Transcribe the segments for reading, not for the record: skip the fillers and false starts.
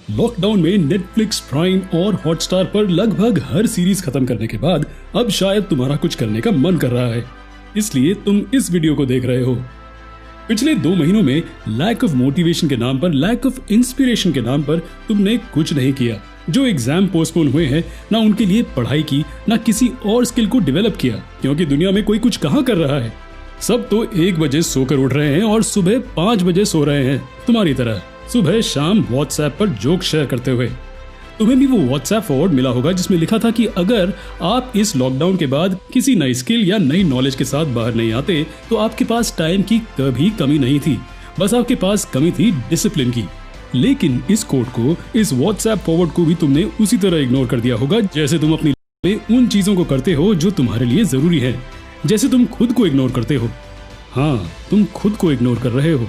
Lockdown में Netflix, prime और Hotstar पर लगभग हर सीरीज खत्म करने के बाद अब शायद तुम्हारा कुछ करने का मन कर रहा है, इसलिए तुम इस वीडियो को देख रहे हो। पिछले 2 महीनों में लैक ऑफ मोटिवेशन के नाम पर, लैक ऑफ इंस्पिरेशन के नाम पर तुमने कुछ नहीं किया। जो एग्जाम पोस्टपोन हुए हैं, ना उनके लिए पढ़ाई की, ना किसी और स्किल को डेवलप किया, क्योंकि दुनिया में कोई कुछ कहाँ कर रहा है। सब तो 1 बजे सोकर उठ रहे हैं और सुबह 5 बजे सो रहे हैं, तुम्हारी तरह सुबह शाम व्हाट्सएप पर जोक शेयर करते हुए। तुम्हें भी वो व्हाट्सएप फॉरवर्ड मिला होगा जिसमें लिखा था कि अगर आप इस लॉकडाउन के बाद किसी नई स्किल या नई नॉलेज के साथ बाहर नहीं आते तो आपके पास टाइम की कभी कमी नहीं थी, बस आपके पास कमी थी डिसिप्लिन की। लेकिन इस कोड को, इस व्हाट्सएप फॉरवर्ड को भी तुमने उसी तरह इग्नोर कर दिया होगा जैसे तुम अपनी में उन चीजों को करते हो जो तुम्हारे लिए जरूरी है, जैसे तुम खुद को इग्नोर करते हो। हाँ, तुम खुद को इग्नोर कर रहे हो।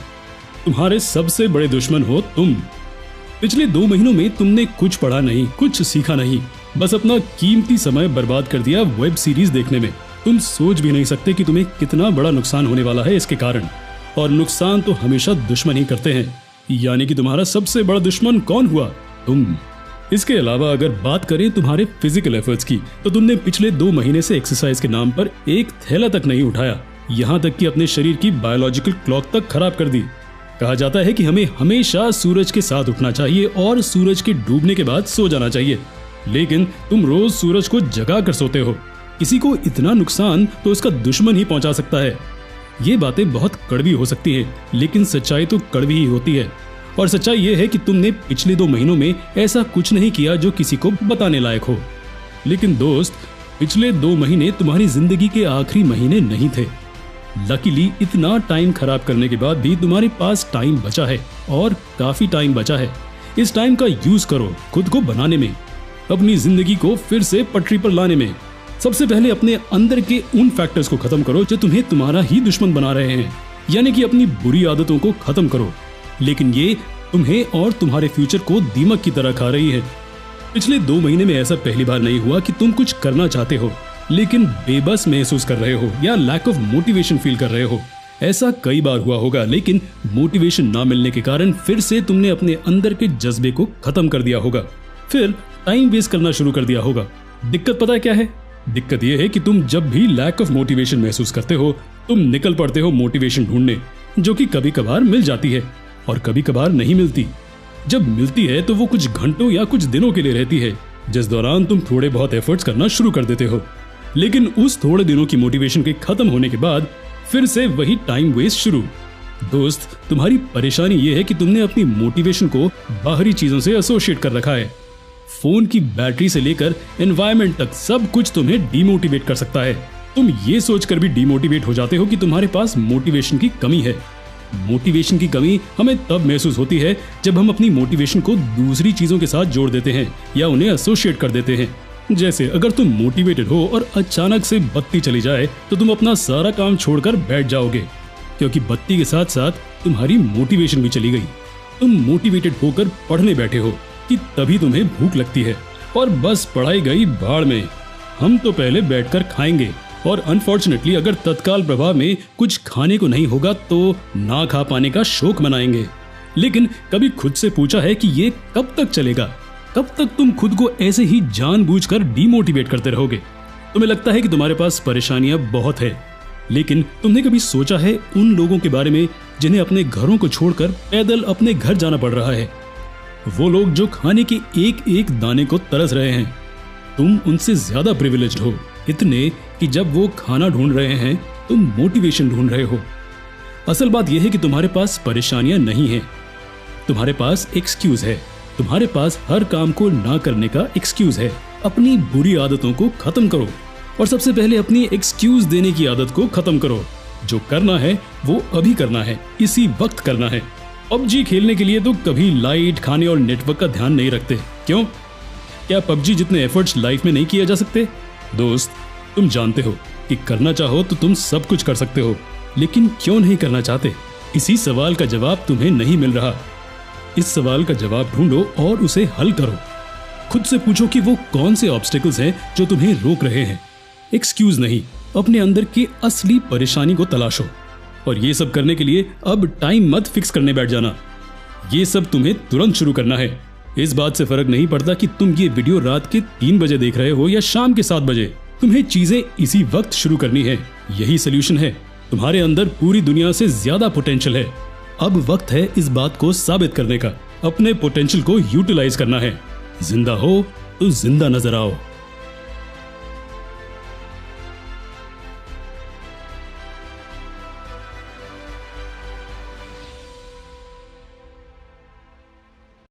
तुम्हारे सबसे बड़े दुश्मन हो तुम। पिछले 2 महीनों में तुमने कुछ पढ़ा नहीं, कुछ सीखा नहीं, बस अपना कीमती समय बर्बाद कर दिया वेब सीरीज देखने में। तुम सोच भी नहीं सकते कि तुम्हें कितना बड़ा नुकसान होने वाला है इसके कारण। और नुकसान तो हमेशा दुश्मन ही करते हैं, यानी कि तुम्हारा सबसे बड़ा दुश्मन कौन हुआ? तुम। इसके अलावा अगर बात करें तुम्हारे फिजिकल एफर्ट्स की, तो तुमने पिछले 2 महीने से एक्सरसाइज के नाम पर एक थैला तक नहीं उठाया, यहाँ तक कि अपने शरीर की बायोलॉजिकल क्लॉक तक खराब कर दी। कहा जाता है कि हमें हमेशा सूरज के साथ उठना चाहिए और सूरज के डूबने के बाद सो जाना चाहिए, लेकिन तुम रोज सूरज को जगा कर सोते हो। किसी को इतना नुकसान तो उसका दुश्मन ही पहुंचा सकता है। ये बातें बहुत कड़वी हो सकती है, लेकिन सच्चाई तो कड़वी ही होती है। और सच्चाई ये है कि तुमने पिछले 2 महीनों में ऐसा कुछ नहीं किया जो किसी को बताने लायक हो। लेकिन दोस्त, पिछले 2 महीने तुम्हारी जिंदगी के आखिरी महीने नहीं थे। लकीली इतना टाइम खराब करने के बाद भी तुम्हारे पास टाइम बचा है, और काफी टाइम बचा है। इस टाइम का यूज करो खुद को बनाने में, अपनी जिंदगी को फिर से पटरी पर लाने में। सबसे पहले अपने अंदर के उन फैक्टर्स को खत्म करो जो तुम्हें तुम्हारा ही दुश्मन बना रहे हैं, यानी कि अपनी बुरी आदतों को खत्म करो। लेकिन ये तुम्हें और तुम्हारे फ्यूचर को दीमक की तरह खा रही है। पिछले 2 महीने में ऐसा पहली बार नहीं हुआ कि तुम कुछ करना चाहते हो लेकिन बेबस महसूस कर रहे हो या लैक ऑफ मोटिवेशन फील कर रहे हो। ऐसा कई बार हुआ होगा, लेकिन मोटिवेशन ना मिलने के कारण फिर से तुमने अपने अंदर के जज्बे को खत्म कर दिया होगा, फिर टाइम वेस्ट करना शुरू कर दिया होगा। दिक्कत पता है क्या है? दिक्कत यह है कि तुम जब भी लैक ऑफ मोटिवेशन महसूस करते हो, तुम निकल पड़ते हो मोटिवेशन ढूंढने, जो कि कभी कभार मिल जाती है और कभी कभार नहीं मिलती। जब मिलती है तो वो कुछ घंटों या कुछ दिनों के लिए रहती है, जिस दौरान तुम थोड़े बहुत एफर्ट्स करना शुरू कर देते हो। लेकिन उस थोड़े दिनों की मोटिवेशन के खत्म होने के बाद फिर से वही टाइम वेस्ट शुरू। दोस्त, तुम्हारी परेशानी ये है कि तुमने अपनी मोटिवेशन को बाहरी चीजों से एसोसिएट कर रखा है। फोन की बैटरी से लेकर एनवायरनमेंट तक सब कुछ तुम्हें डीमोटिवेट कर सकता है। तुम ये सोचकर भी डीमोटिवेट हो जाते हो कि तुम्हारे पास मोटिवेशन की कमी है। मोटिवेशन की कमी हमें तब महसूस होती है जब हम अपनी मोटिवेशन को दूसरी चीजों के साथ जोड़ देते हैं या उन्हें एसोसिएट कर देते हैं। जैसे अगर तुम मोटिवेटेड हो और अचानक से बत्ती चली जाए तो तुम अपना सारा काम छोड़कर बैठ जाओगे, क्योंकि बत्ती के साथ साथ तुम्हारी मोटिवेशन भी चली गई। तुम मोटिवेटेड होकर पढ़ने बैठे हो कि तभी तुम्हें भूख लगती है और बस पढ़ाई गई भाड़ में। हम तो पहले बैठकर खाएंगे, और अनफॉर्चुनेटली अगर तत्काल प्रभाव में कुछ खाने को नहीं होगा तो ना खा पाने का शौक मनाएंगे। लेकिन कभी खुद से पूछा है कि ये कब तक चलेगा? कब तक तुम खुद को ऐसे ही जानबूझकर डीमोटिवेट करते रहोगे? तुम्हें लगता है कि तुम्हारे पास परेशानियां बहुत है, लेकिन तुमने कभी सोचा है उन लोगों के बारे में जिन्हें अपने घरों को छोड़कर पैदल अपने घर जाना पड़ रहा है? वो लोग जो खाने के एक एक दाने को तरस रहे हैं। तुम उनसे ज्यादा प्रिविलेज्ड हो, इतने कि जब वो खाना ढूंढ रहे हैं तुम मोटिवेशन ढूंढ रहे हो। असल बात यह है कि तुम्हारे पास परेशानियां नहीं है, तुम्हारे पास एक्सक्यूज है। तुम्हारे पास हर काम को ना करने का एक्सक्यूज है। अपनी बुरी आदतों को खत्म करो, और सबसे पहले अपनी एक्सक्यूज देने की आदत को खत्म करो। जो करना है वो अभी करना है, इसी वक्त करना है। पबजी खेलने के लिए तो कभी लाइट, खाने और नेटवर्क का ध्यान नहीं रखते। क्यों? क्या पबजी जितने एफर्ट्स लाइफ में नहीं किए जा सकते? दोस्त, तुम जानते हो कि करना चाहो तो तुम सब कुछ कर सकते हो, लेकिन क्यों नहीं करना चाहते? इसी सवाल का जवाब तुम्हें नहीं मिल रहा। इस सवाल का जवाब ढूंढो और उसे हल करो। खुद से पूछो कि वो कौन से ऑब्स्टेकल्स हैं जो तुम्हें रोक रहे हैं। एक्सक्यूज नहीं, अपने अंदर की असली परेशानी को तलाशो। और ये सब करने के लिए अब टाइम मत फिक्स करने बैठ जाना। ये सब तुम्हें तुरंत शुरू करना है। इस बात से फर्क नहीं पड़ता कि तुम ये वीडियो रात के 3 बजे देख रहे हो या शाम के 7 बजे, तुम्हें चीजें इसी वक्त शुरू करनी है। यही सोल्यूशन है। तुम्हारे अंदर पूरी दुनिया से ज्यादा पोटेंशियल है। अब वक्त है इस बात को साबित करने का। अपने पोटेंशियल को यूटिलाइज करना है। जिंदा हो तो जिंदा नजर आओ।